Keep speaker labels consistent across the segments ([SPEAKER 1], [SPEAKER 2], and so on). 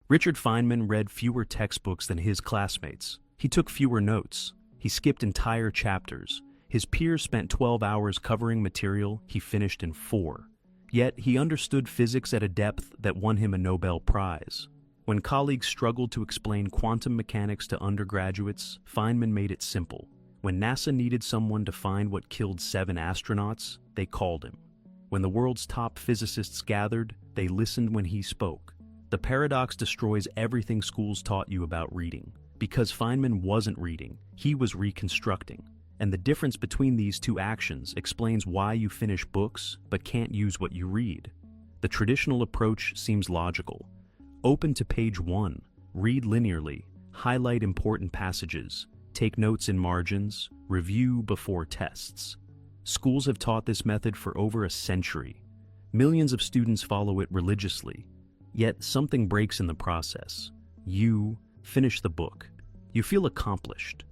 [SPEAKER 1] Richard Feynman read fewer textbooks than his classmates. He took fewer notes. He skipped entire chapters. His peers spent 12 hours covering material he finished in 4. Yet he understood physics at a depth that won him a Nobel Prize. When colleagues struggled to explain quantum mechanics to undergraduates, Feynman made it simple. When NASA needed someone to find what killed 7 astronauts, they called him. When the world's top physicists gathered, they listened when he spoke. The paradox destroys everything schools taught you about reading. Because Feynman wasn't reading, he was reconstructing. And the difference between these two actions explains why you finish books but can't use what you read. The traditional approach seems logical. Open to page 1, read linearly, highlight important passages, take notes in margins, review before tests. Schools have taught this method for over a century. Millions of students follow it religiously. Yet something breaks in the process. You finish the book. You feel accomplished.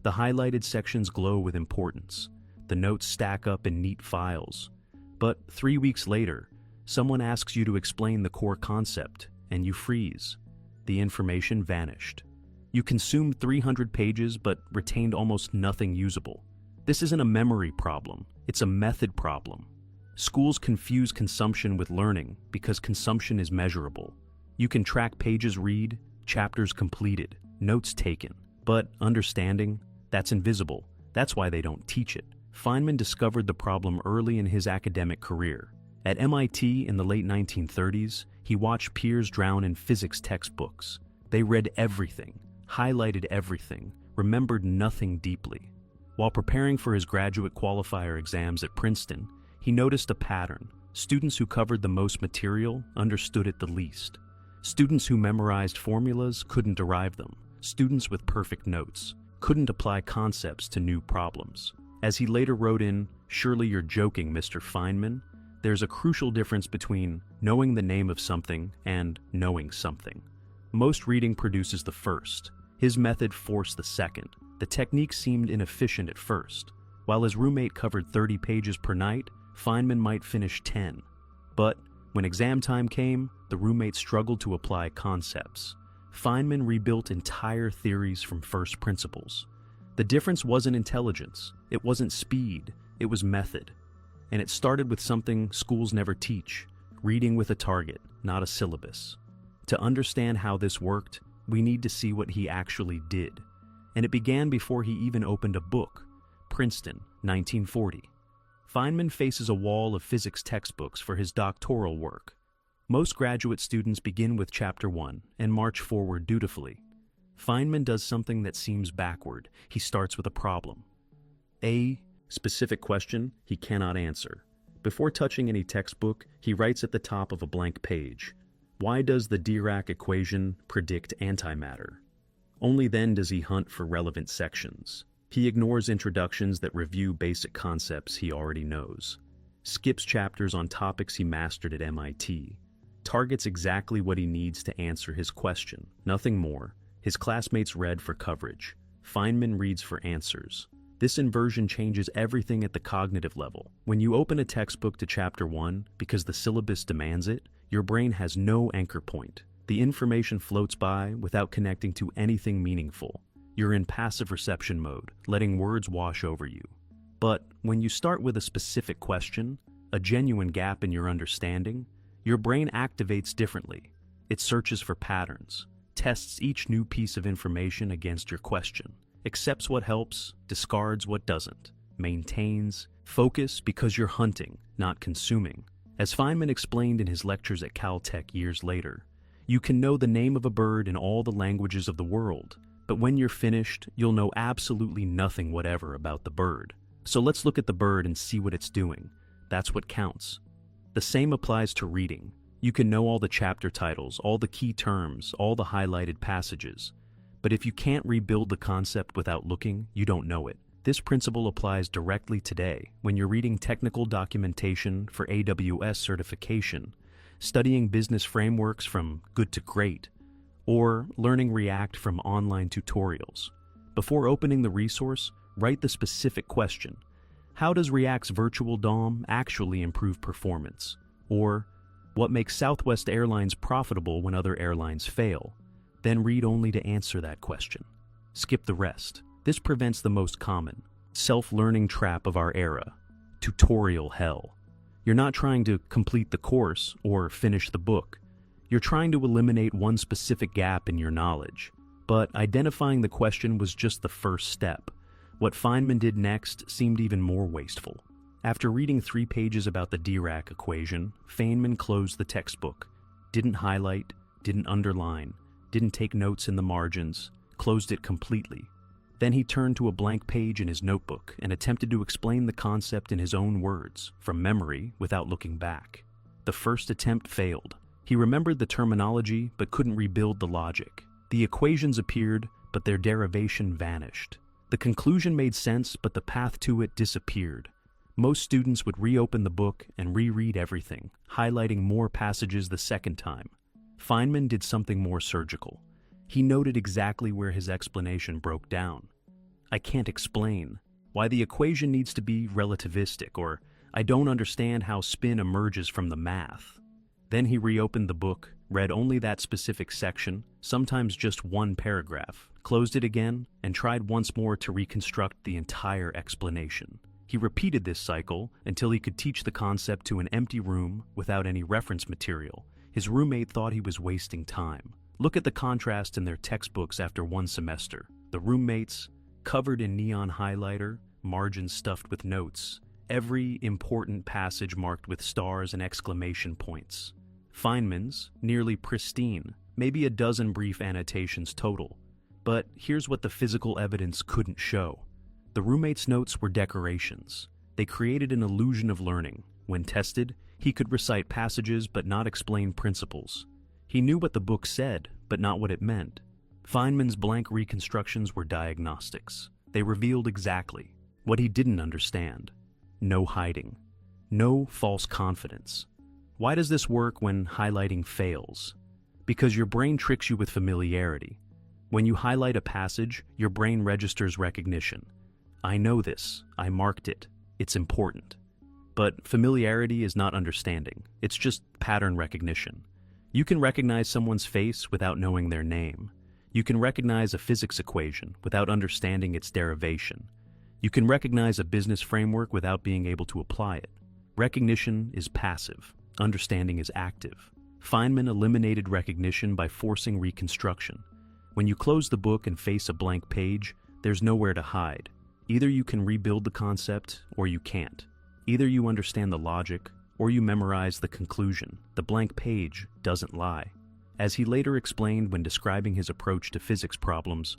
[SPEAKER 1] The highlighted sections glow with importance. The notes stack up in neat files. But 3 weeks later, someone asks you to explain the core concept, and you freeze. The information vanished. You consumed 300 pages but retained almost nothing usable. This isn't a memory problem, it's a method problem. Schools confuse consumption with learning because consumption is measurable. You can track pages read, chapters completed, notes taken. But understanding, that's invisible. That's why they don't teach it. Feynman discovered the problem early in his academic career. At MIT in the late 1930s, he watched peers drown in physics textbooks. They read everything, highlighted everything, remembered nothing deeply. While preparing for his graduate qualifier exams at Princeton, he noticed a pattern. Students who covered the most material understood it the least. Students who memorized formulas couldn't derive them. Students with perfect notes couldn't apply concepts to new problems. As he later wrote in, "Surely you're joking, Mr. Feynman," there's a crucial difference between knowing the name of something and knowing something. Most reading produces the first. His method forced the second. The technique seemed inefficient at first. While his roommate covered 30 pages per night, Feynman might finish 10. But when exam time came, the roommate struggled to apply concepts. Feynman rebuilt entire theories from first principles. The difference wasn't intelligence, it wasn't speed, it was method. And it started with something schools never teach, reading with a target, not a syllabus. To understand how this worked, we need to see what he actually did. And it began before he even opened a book. Princeton, 1940. Feynman faces a wall of physics textbooks for his doctoral work. Most graduate students begin with Chapter 1 and march forward dutifully. Feynman does something that seems backward. He starts with a problem. A specific question he cannot answer. Before touching any textbook, he writes at the top of a blank page, "Why does the Dirac equation predict antimatter?" Only then does he hunt for relevant sections. He ignores introductions that review basic concepts he already knows, skips chapters on topics he mastered at MIT, targets exactly what he needs to answer his question, nothing more. His classmates read for coverage. Feynman reads for answers. This inversion changes everything at the cognitive level. When you open a textbook to Chapter 1 because the syllabus demands it, your brain has no anchor point. The information floats by without connecting to anything meaningful. You're in passive reception mode, letting words wash over you. But when you start with a specific question, a genuine gap in your understanding, your brain activates differently. It searches for patterns, tests each new piece of information against your question, accepts what helps, discards what doesn't, maintains focus because you're hunting, not consuming. As Feynman explained in his lectures at Caltech years later, you can know the name of a bird in all the languages of the world, but when you're finished, you'll know absolutely nothing whatever about the bird. So let's look at the bird and see what it's doing. That's what counts. The same applies to reading. You can know all the chapter titles, all the key terms, all the highlighted passages. But if you can't rebuild the concept without looking, you don't know it. This principle applies directly today when you're reading technical documentation for AWS certification, studying business frameworks from good to great, or learning React from online tutorials. Before opening the resource, write the specific question. How does React's virtual DOM actually improve performance? Or, What makes Southwest Airlines profitable when other airlines fail? Then read only to answer that question. Skip the rest. This prevents the most common self-learning trap of our era: tutorial hell. You're not trying to complete the course or finish the book. You're trying to eliminate one specific gap in your knowledge. But identifying the question was just the first step. What Feynman did next seemed even more wasteful. After reading 3 pages about the Dirac equation, Feynman closed the textbook, didn't highlight, didn't underline, didn't take notes in the margins, closed it completely. Then he turned to a blank page in his notebook and attempted to explain the concept in his own words, from memory, without looking back. The first attempt failed. He remembered the terminology but couldn't rebuild the logic. The equations appeared, but their derivation vanished. The conclusion made sense, but the path to it disappeared. Most students would reopen the book and reread everything, highlighting more passages the second time. Feynman did something more surgical. He noted exactly where his explanation broke down. I can't explain why the equation needs to be relativistic, or I don't understand how spin emerges from the math. Then he reopened the book, read only that specific section, sometimes just one paragraph, closed it again, and tried once more to reconstruct the entire explanation. He repeated this cycle until he could teach the concept to an empty room without any reference material. His roommate thought he was wasting time. Look at the contrast in their textbooks after one semester. The roommates, covered in neon highlighter, margins stuffed with notes, every important passage marked with stars and exclamation points. Feynman's, nearly pristine, maybe a dozen brief annotations total. But here's what the physical evidence couldn't show. The roommates' notes were decorations. They created an illusion of learning. When tested, he could recite passages but not explain principles. He knew what the book said, but not what it meant. Feynman's blank reconstructions were diagnostics. They revealed exactly what he didn't understand. No hiding. No false confidence. Why does this work when highlighting fails? Because your brain tricks you with familiarity. When you highlight a passage, your brain registers recognition. I know this. I marked it. It's important. But familiarity is not understanding. It's just pattern recognition. You can recognize someone's face without knowing their name. You can recognize a physics equation without understanding its derivation. You can recognize a business framework without being able to apply it. Recognition is passive. Understanding is active. Feynman eliminated recognition by forcing reconstruction. When you close the book and face a blank page, there's nowhere to hide. Either you can rebuild the concept, or you can't. Either you understand the logic, or you memorize the conclusion. The blank page doesn't lie. As he later explained when describing his approach to physics problems,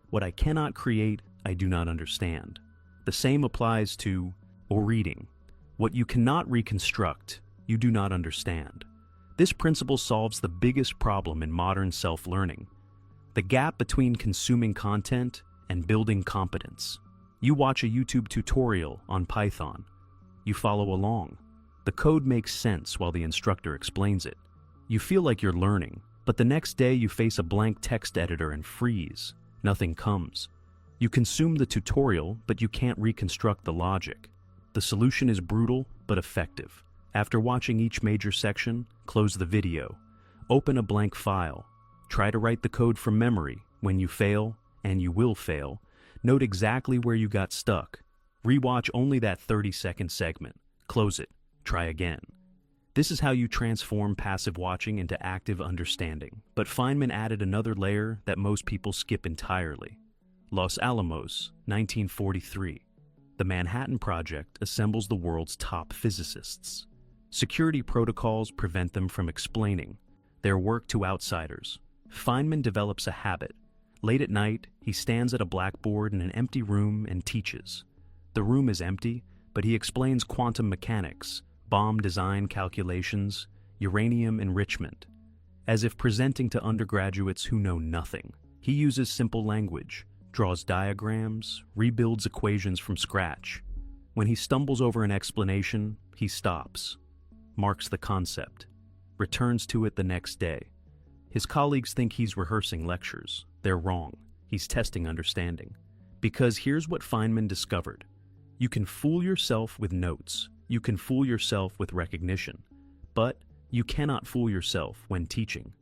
[SPEAKER 1] what I cannot create, I do not understand. The same applies to reading. What you cannot reconstruct, you do not understand. This principle solves the biggest problem in modern self-learning: the gap between consuming content and building competence. You watch a YouTube tutorial on Python. You follow along. The code makes sense while the instructor explains it. You feel like you're learning, but the next day you face a blank text editor and freeze. Nothing comes. You consume the tutorial, but you can't reconstruct the logic. The solution is brutal, but effective. After watching each major section, close the video. Open a blank file. Try to write the code from memory. When you fail, and you will fail, note exactly where you got stuck. Rewatch only that 30-second segment. Close it. Try again. This is how you transform passive watching into active understanding. But Feynman added another layer that most people skip entirely. Los Alamos, 1943. The Manhattan Project assembles the world's top physicists. Security protocols prevent them from explaining their work to outsiders. Feynman develops a habit. Late at night, he stands at a blackboard in an empty room and teaches. The room is empty, but he explains quantum mechanics, bomb design calculations, uranium enrichment, as if presenting to undergraduates who know nothing. He uses simple language, draws diagrams, rebuilds equations from scratch. When he stumbles over an explanation, he stops, marks the concept, returns to it the next day. His colleagues think he's rehearsing lectures. They're wrong. He's testing understanding. Because here's what Feynman discovered. You can fool yourself with notes. You can fool yourself with recognition. But You cannot fool yourself when teaching.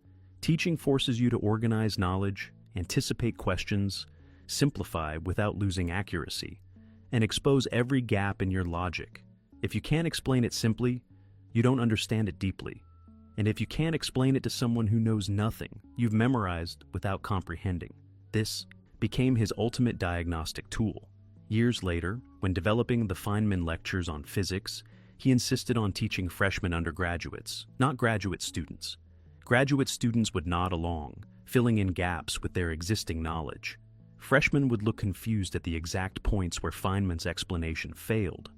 [SPEAKER 1] Teaching forces you to organize knowledge, anticipate questions, simplify without losing accuracy, and expose every gap in your logic. If you can't explain it simply, you don't understand it deeply. And if you can't explain it to someone who knows nothing, you've memorized without comprehending. This became his ultimate diagnostic tool. Years later, when developing the Feynman lectures on physics, he insisted on teaching freshman undergraduates, not graduate students. Graduate students would nod along, filling in gaps with their existing knowledge. Freshmen would look confused at the exact points where Feynman's explanation failed.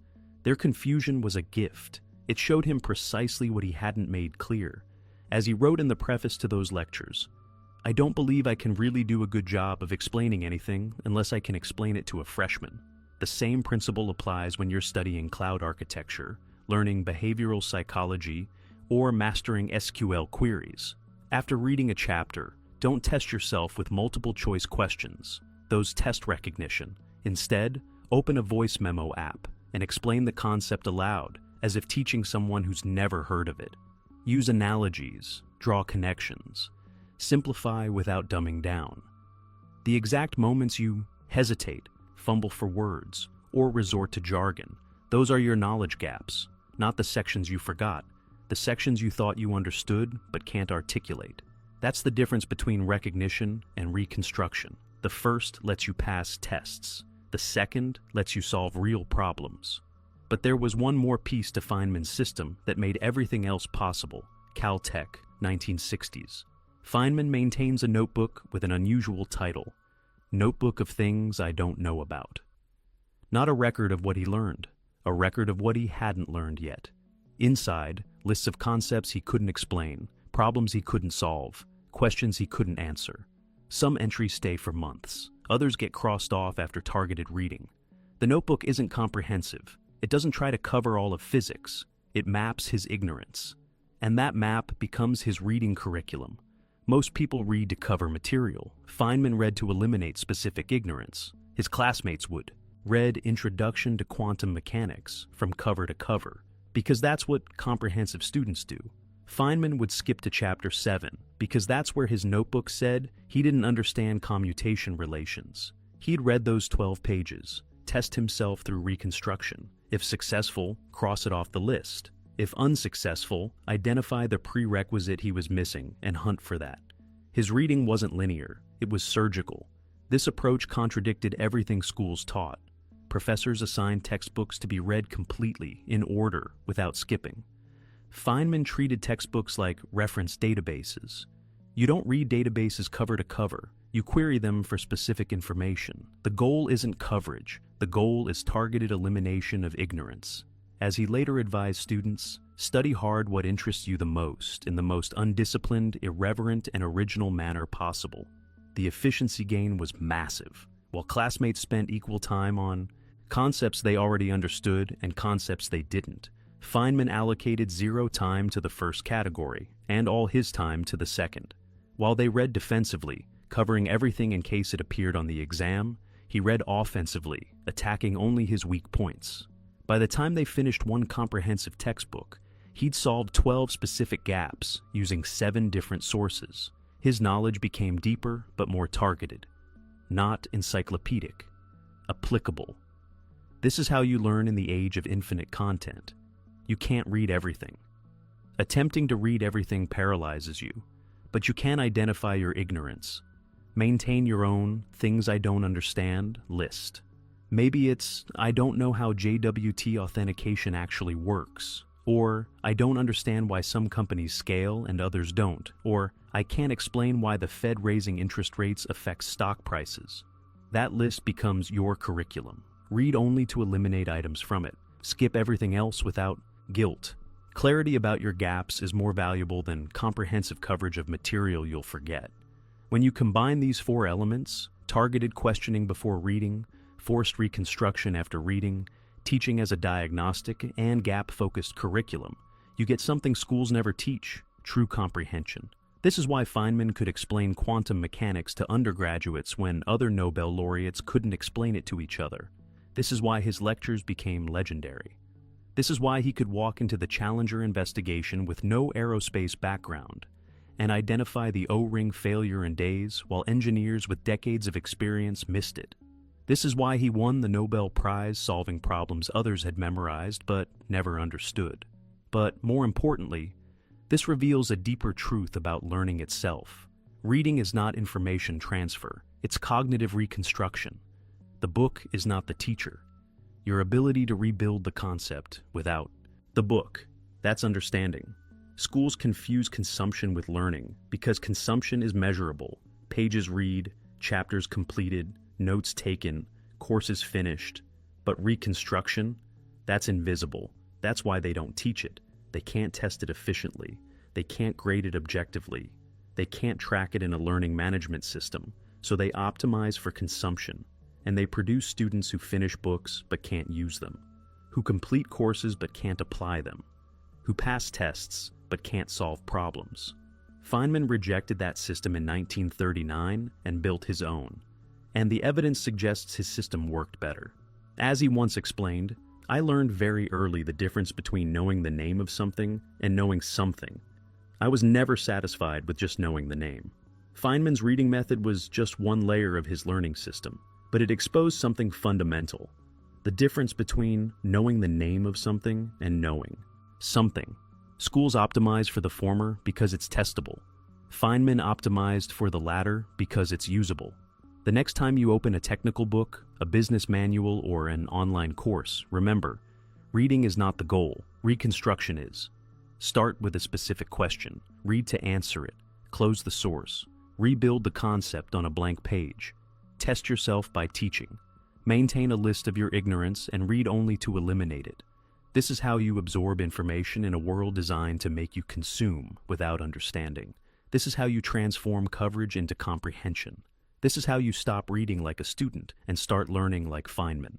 [SPEAKER 1] Their confusion was a gift. It showed him precisely what he hadn't made clear. As he wrote in the preface to those lectures, "I don't believe I can really do a good job of explaining anything unless I can explain it to a freshman." The same principle applies when you're studying cloud architecture, learning behavioral psychology, or mastering SQL queries. After reading a chapter, don't test yourself with multiple choice questions. Those test recognition. Instead, open a voice memo app and explain the concept aloud, as if teaching someone who's never heard of it. Use analogies, draw connections, simplify without dumbing down. The exact moments you hesitate, fumble for words, or resort to jargon, those are your knowledge gaps, not the sections you forgot, the sections you thought you understood but can't articulate. That's the difference between recognition and reconstruction. The first lets you pass tests. The second lets you solve real problems. But there was one more piece to Feynman's system that made everything else possible. Caltech, 1960s. Feynman maintains a notebook with an unusual title, Notebook of Things I Don't Know About. Not a record of what he learned, a record of what he hadn't learned yet. Inside, lists of concepts he couldn't explain, problems he couldn't solve, questions he couldn't answer. Some entries stay for months, others get crossed off after targeted reading. The notebook isn't comprehensive. It doesn't try to cover all of physics. It maps his ignorance. And that map becomes his reading curriculum. Most people read to cover material. Feynman read to eliminate specific ignorance. His classmates would. Read Introduction to Quantum Mechanics from cover to cover, because that's what comprehensive students do. Feynman would skip to chapter 7, because that's where his notebook said he didn't understand commutation relations. He'd read those 12 pages, test himself through reconstruction. If successful, cross it off the list. If unsuccessful, identify the prerequisite he was missing and hunt for that. His reading wasn't linear, it was surgical. This approach contradicted everything schools taught. Professors assigned textbooks to be read completely, in order, without skipping. Feynman treated textbooks like reference databases. You don't read databases cover to cover. You query them for specific information. The goal isn't coverage. The goal is targeted elimination of ignorance. As he later advised students, study hard what interests you the most in the most undisciplined, irreverent, and original manner possible. The efficiency gain was massive. While classmates spent equal time on concepts they already understood and concepts they didn't, Feynman allocated 0 time to the first category and all his time to the second. While they read defensively, covering everything in case it appeared on the exam, he read offensively, attacking only his weak points. By the time they finished one comprehensive textbook, he'd solved 12 specific gaps using 7 different sources. His knowledge became deeper but more targeted. Not encyclopedic. Applicable. This is how you learn in the age of infinite content. You can't read everything. Attempting to read everything paralyzes you, but you can identify your ignorance. Maintain your own things I don't understand list. Maybe it's, I don't know how JWT authentication actually works, or I don't understand why some companies scale and others don't, or I can't explain why the Fed raising interest rates affects stock prices. That list becomes your curriculum. Read only to eliminate items from it. Skip everything else without guilt. Clarity about your gaps is more valuable than comprehensive coverage of material you'll forget. When you combine these 4 elements, targeted questioning before reading, forced reconstruction after reading, teaching as a diagnostic, and gap-focused curriculum, you get something schools never teach, true comprehension. This is why Feynman could explain quantum mechanics to undergraduates when other Nobel laureates couldn't explain it to each other. This is why his lectures became legendary. This is why he could walk into the Challenger investigation with no aerospace background and identify the O-ring failure in days while engineers with decades of experience missed it. This is why he won the Nobel Prize solving problems others had memorized but never understood. But more importantly, this reveals a deeper truth about learning itself. Reading is not information transfer, it's cognitive reconstruction. The book is not the teacher. Your ability to rebuild the concept without the book, that's understanding. Schools confuse consumption with learning because consumption is measurable. Pages read, chapters completed, notes taken, courses finished. But reconstruction, that's invisible. That's why they don't teach it. They can't test it efficiently. They can't grade it objectively. They can't track it in a learning management system. So they optimize for consumption. And they produce students who finish books but can't use them, who complete courses but can't apply them, who pass tests but can't solve problems. Feynman rejected that system in 1939 and built his own, and the evidence suggests his system worked better. As he once explained, I learned very early the difference between knowing the name of something and knowing something. I was never satisfied with just knowing the name. Feynman's reading method was just one layer of his learning system, but it exposed something fundamental: the difference between knowing the name of something and knowing something. Schools optimize for the former because it's testable. Feynman optimized for the latter because it's usable. The next time you open a technical book, a business manual, or an online course, remember, reading is not the goal, reconstruction is. Start with a specific question, read to answer it, close the source, rebuild the concept on a blank page. Test yourself by teaching. Maintain a list of your ignorance and read only to eliminate it. This is how you absorb information in a world designed to make you consume without understanding. This is how you transform coverage into comprehension. This is how you stop reading like a student and start learning like Feynman.